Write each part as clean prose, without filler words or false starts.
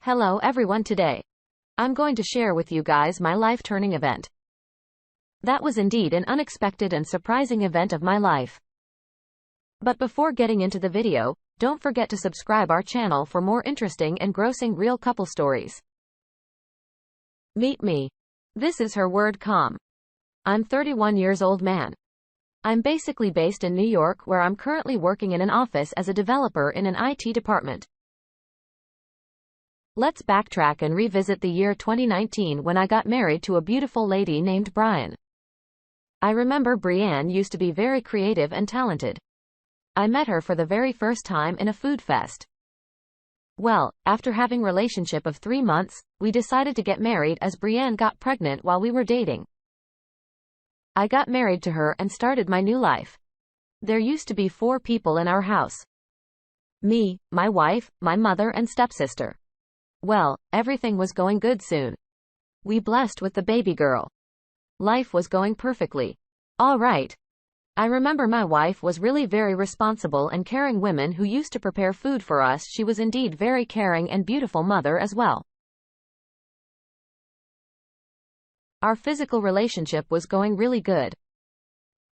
Hello everyone, today I'm going to share with you guys my life-turning event. That was indeed an unexpected and surprising event of my life. But before getting into the video, don't forget to subscribe our channel for more interesting and grossing real couple stories. Meet me. This is her word calm. I'm 31 years old man. I'm basically based in New York, where I'm currently working in an office as a developer in an IT department. Let's backtrack and revisit the year 2019 when I got married to a beautiful lady named Brian. I remember Brianne used to be very creative and talented. I met her for the very first time in a food fest. Well, after having a relationship of 3 months, we decided to get married as Brianne got pregnant while we were dating. I got married to her and started my new life. There used to be 4 people in our house. Me, my wife, my mother and stepsister. Well, everything was going good soon. We blessed with the baby girl. Life was going perfectly. All right. I remember my wife was really very responsible and caring woman who used to prepare food for us. She was indeed very caring and beautiful mother as well. Our physical relationship was going really good.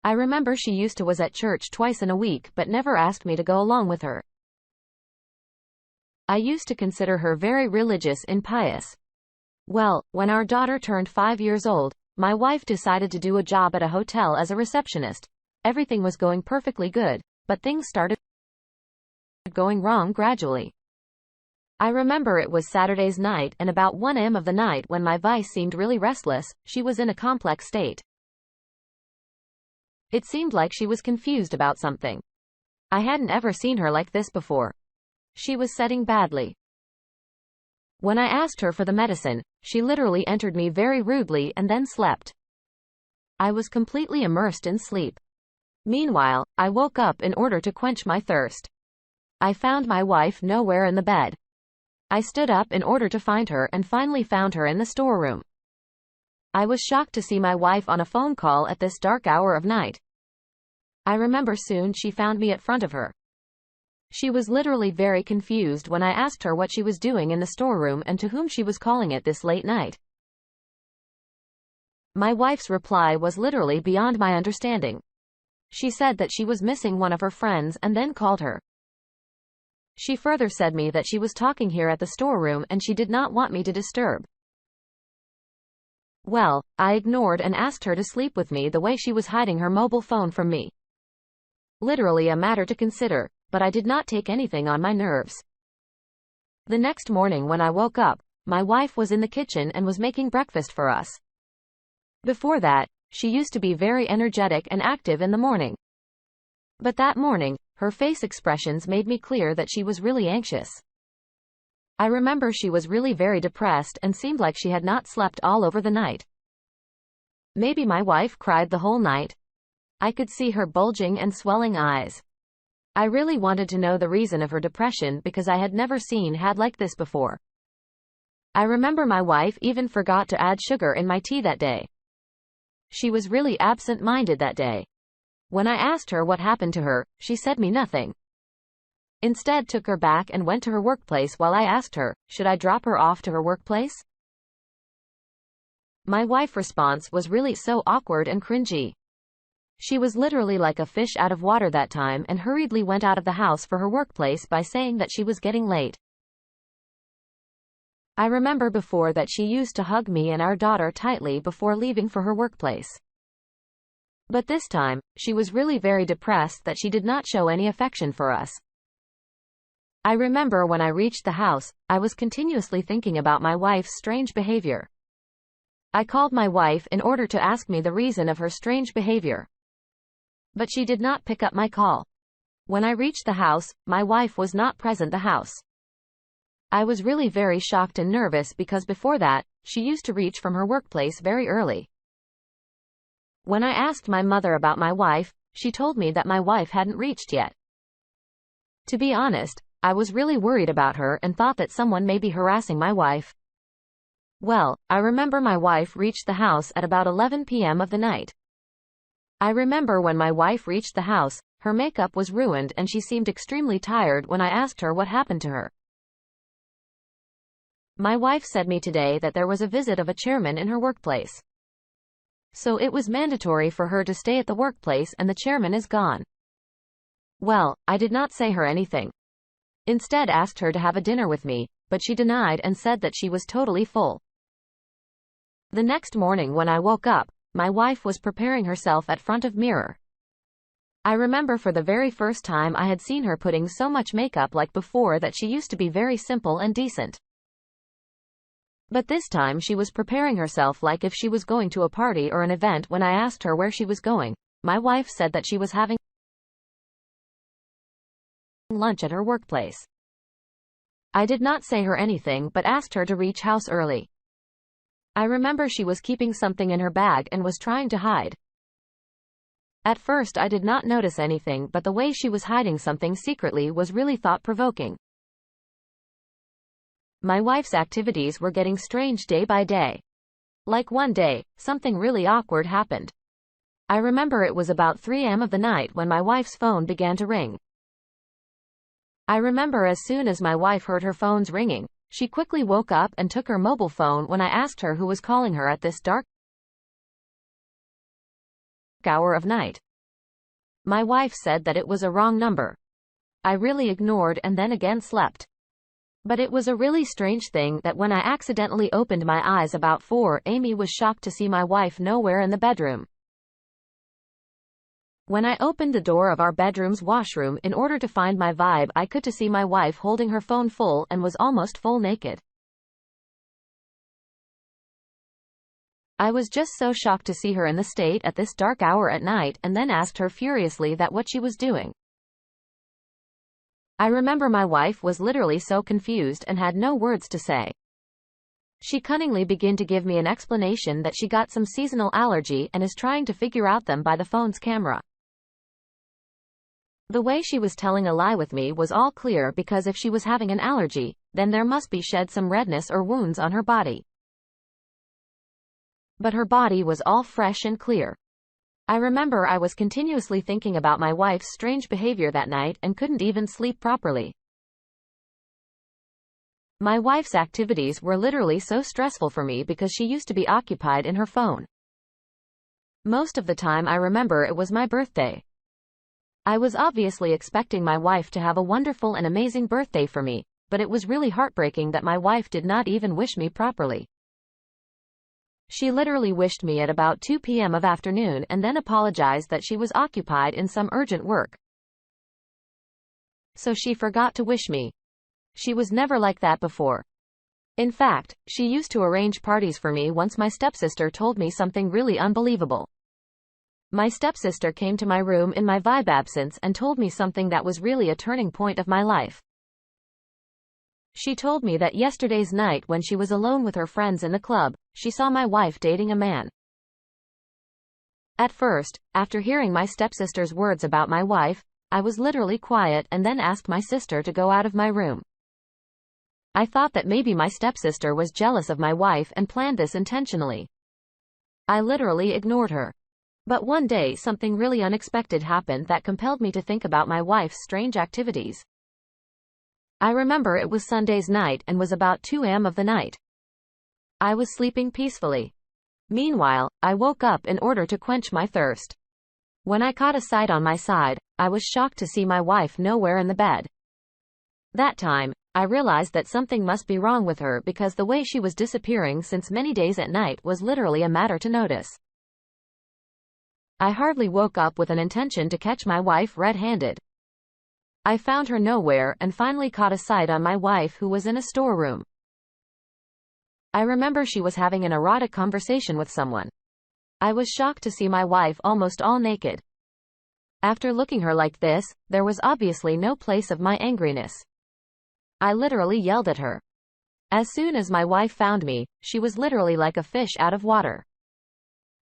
I remember she used to was at church twice in a week but never asked me to go along with her. I used to consider her very religious and pious. Well, when our daughter turned 5 years old, my wife decided to do a job at a hotel as a receptionist. Everything was going perfectly good, but things started going wrong gradually. I remember it was Saturday's night and about 1 a.m. of the night when my wife seemed really restless. She was in a complex state. It seemed like she was confused about something. I hadn't ever seen her like this before. She was setting badly. When I asked her for the medicine, she literally entered me very rudely and then slept. I was completely immersed in sleep. Meanwhile, I woke up in order to quench my thirst. I found my wife nowhere in the bed. I stood up in order to find her and finally found her in the storeroom. I was shocked to see my wife on a phone call at this dark hour of night. I remember soon she found me at front of her. She was literally very confused when I asked her what she was doing in the storeroom and to whom she was calling at this late night. My wife's reply was literally beyond my understanding. She said that she was missing one of her friends and then called her. She further said me that she was talking here at the storeroom and she did not want me to disturb. Well, I ignored and asked her to sleep with me the way she was hiding her mobile phone from me. Literally a matter to consider, but I did not take anything on my nerves. The next morning when I woke up, my wife was in the kitchen and was making breakfast for us. Before that, she used to be very energetic and active in the morning. But that morning, her face expressions made me clear that she was really anxious. I remember she was really very depressed and seemed like she had not slept all over the night. Maybe my wife cried the whole night. I could see her bulging and swelling eyes. I really wanted to know the reason of her depression because I had never seen her like this before. I remember my wife even forgot to add sugar in my tea that day. She was really absent-minded that day. When I asked her what happened to her, she said me nothing. Instead took her back and went to her workplace while I asked her, should I drop her off to her workplace? My wife's response was really so awkward and cringy. She was literally like a fish out of water that time and hurriedly went out of the house for her workplace by saying that she was getting late. I remember before that she used to hug me and our daughter tightly before leaving for her workplace. But this time, she was really very depressed that she did not show any affection for us. I remember when I reached the house, I was continuously thinking about my wife's strange behavior. I called my wife in order to ask me the reason of her strange behavior. But she did not pick up my call. When I reached the house, my wife was not present in the house. I was really very shocked and nervous because before that, she used to reach from her workplace very early. When I asked my mother about my wife, she told me that my wife hadn't reached yet. To be honest, I was really worried about her and thought that someone may be harassing my wife. Well, I remember my wife reached the house at about 11 p.m. of the night. I remember when my wife reached the house, her makeup was ruined and she seemed extremely tired when I asked her what happened to her. My wife said me today that there was a visit of a chairman in her workplace. So it was mandatory for her to stay at the workplace and the chairman is gone. Well, I did not say her anything. Instead asked her to have a dinner with me, but she denied and said that she was totally full. The next morning when I woke up, my wife was preparing herself at front of mirror. I remember for the very first time I had seen her putting so much makeup like before that she used to be very simple and decent. But this time she was preparing herself like if she was going to a party or an event. When I asked her where she was going, my wife said that she was having lunch at her workplace. I did not say her anything but asked her to reach house early. I remember she was keeping something in her bag and was trying to hide. At first I did not notice anything, but the way she was hiding something secretly was really thought-provoking. My wife's activities were getting strange day by day. Like one day, something really awkward happened. I remember it was about 3 a.m. of the night when my wife's phone began to ring. I remember as soon as my wife heard her phone's ringing, she quickly woke up and took her mobile phone. When I asked her who was calling her at this dark hour of night, my wife said that it was a wrong number. I really ignored and then again slept. But it was a really strange thing that when I accidentally opened my eyes about 4 Amy was shocked to see my wife nowhere in the bedroom. When I opened the door of our bedroom's washroom in order to find my vibe, I could to see my wife holding her phone full and was almost full naked. I was just so shocked to see her in the state at this dark hour at night and then asked her furiously that what she was doing. I remember my wife was literally so confused and had no words to say. She cunningly began to give me an explanation that she got some seasonal allergy and is trying to figure out them by the phone's camera. The way she was telling a lie with me was all clear, because if she was having an allergy, then there must be shed some redness or wounds on her body. But her body was all fresh and clear. I remember I was continuously thinking about my wife's strange behavior that night and couldn't even sleep properly. My wife's activities were literally so stressful for me because she used to be occupied in her phone. Most of the time I remember it was my birthday. I was obviously expecting my wife to have a wonderful and amazing birthday for me, but it was really heartbreaking that my wife did not even wish me properly. She literally wished me at about 2 p.m. of afternoon and then apologized that she was occupied in some urgent work. So she forgot to wish me. She was never like that before. In fact, she used to arrange parties for me. Once my stepsister told me something really unbelievable. My stepsister came to my room in my vibe absence and told me something that was really a turning point of my life. She told me that yesterday's night when she was alone with her friends in the club, she saw my wife dating a man. At first, after hearing my stepsister's words about my wife, I was literally quiet and then asked my sister to go out of my room. I thought that maybe my stepsister was jealous of my wife and planned this intentionally. I literally ignored her. But one day something really unexpected happened that compelled me to think about my wife's strange activities. I remember it was Sunday's night and was about 2 a.m. of the night. I was sleeping peacefully. Meanwhile, I woke up in order to quench my thirst. When I caught a sight on my side, I was shocked to see my wife nowhere in the bed. That time, I realized that something must be wrong with her because the way she was disappearing since many days at night was literally a matter to notice. I hardly woke up with an intention to catch my wife red-handed. I found her nowhere and finally caught a sight on my wife who was in a storeroom. I remember she was having an erotic conversation with someone. I was shocked to see my wife almost all naked. After looking her like this, there was obviously no place of my angriness. I literally yelled at her. As soon as my wife found me, she was literally like a fish out of water.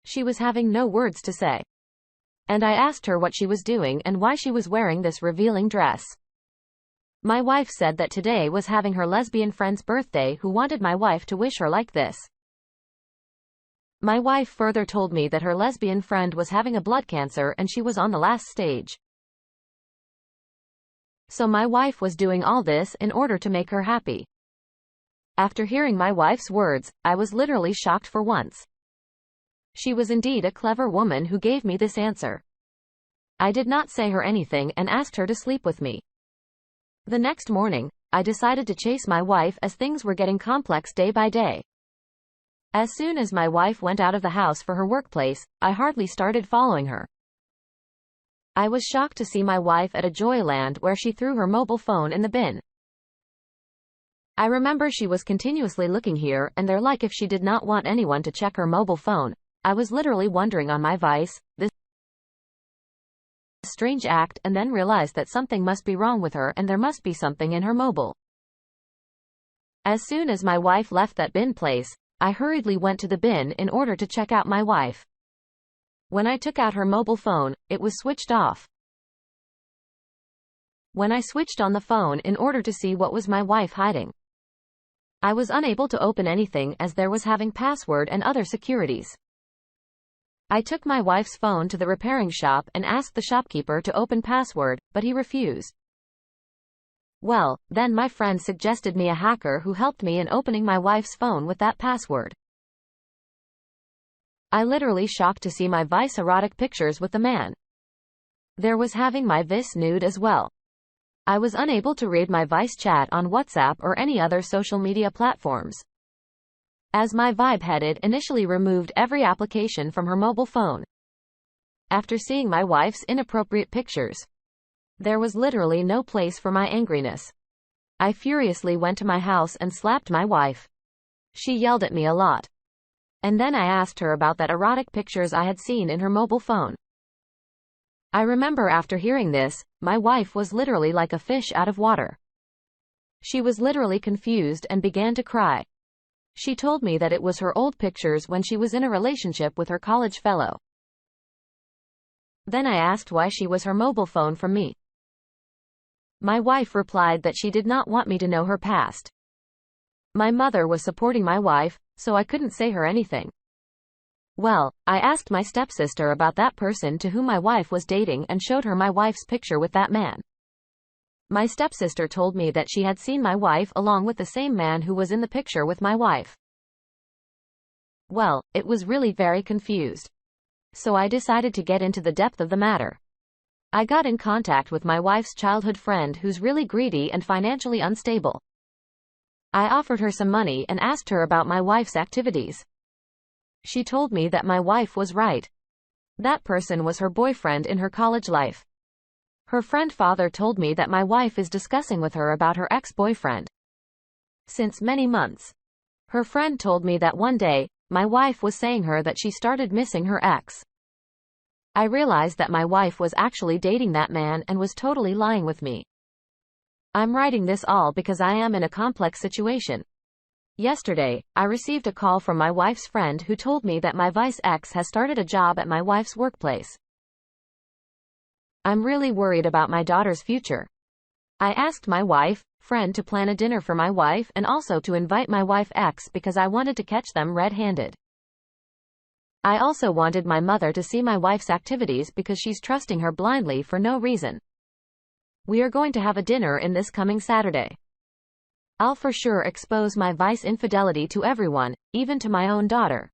She was having no words to say. And I asked her what she was doing and why she was wearing this revealing dress. My wife said that today was having her lesbian friend's birthday who wanted my wife to wish her like this. My wife further told me that her lesbian friend was having a blood cancer and she was on the last stage. So my wife was doing all this in order to make her happy. After hearing my wife's words, I was literally shocked for once. She was indeed a clever woman who gave me this answer. I did not say her anything and asked her to sleep with me. The next morning, I decided to chase my wife as things were getting complex day by day. As soon as my wife went out of the house for her workplace, I hardly started following her. I was shocked to see my wife at a Joyland where she threw her mobile phone in the bin. I remember she was continuously looking here and there like if she did not want anyone to check her mobile phone. I was literally wondering on my vice, this strange act, and then realized that something must be wrong with her and there must be something in her mobile. As soon as my wife left that bin place, I hurriedly went to the bin in order to check out my wife. When I took out her mobile phone, it was switched off. When I switched on the phone in order to see what was my wife hiding, I was unable to open anything as there was having password and other securities. I took my wife's phone to the repairing shop and asked the shopkeeper to open password, but he refused. Well, then my friend suggested me a hacker who helped me in opening my wife's phone with that password. I literally shocked to see my vice erotic pictures with the man. There was having my vis nude as well. I was unable to read my vice chat on WhatsApp or any other social media platforms, as my vibe headed initially removed every application from her mobile phone. After seeing my wife's inappropriate pictures, there was literally no place for my angriness. I furiously went to my house and slapped my wife. She yelled at me a lot. And then I asked her about that erotic pictures I had seen in her mobile phone. I remember after hearing this, my wife was literally like a fish out of water. She was literally confused and began to cry. She told me that it was her old pictures when she was in a relationship with her college fellow. Then I asked why she was her mobile phone from me. My wife replied that she did not want me to know her past. My mother was supporting my wife, so I couldn't say her anything. Well, I asked my stepsister about that person to whom my wife was dating and showed her my wife's picture with that man. My stepsister told me that she had seen my wife along with the same man who was in the picture with my wife. Well, it was really very confused. So I decided to get into the depth of the matter. I got in contact with my wife's childhood friend who's really greedy and financially unstable. I offered her some money and asked her about my wife's activities. She told me that my wife was right. That person was her boyfriend in her college life. Her friend father told me that my wife is discussing with her about her ex-boyfriend since many months. Her friend told me that one day, my wife was saying her that she started missing her ex. I realized that my wife was actually dating that man and was totally lying with me. I'm writing this all because I am in a complex situation. Yesterday, I received a call from my wife's friend who told me that my vice ex has started a job at my wife's workplace. I'm really worried about my daughter's future. I asked my wife, friend to plan a dinner for my wife and also to invite my wife ex because I wanted to catch them red-handed. I also wanted my mother to see my wife's activities because she's trusting her blindly for no reason. We are going to have a dinner in this coming Saturday. I'll for sure expose my vice infidelity to everyone, even to my own daughter.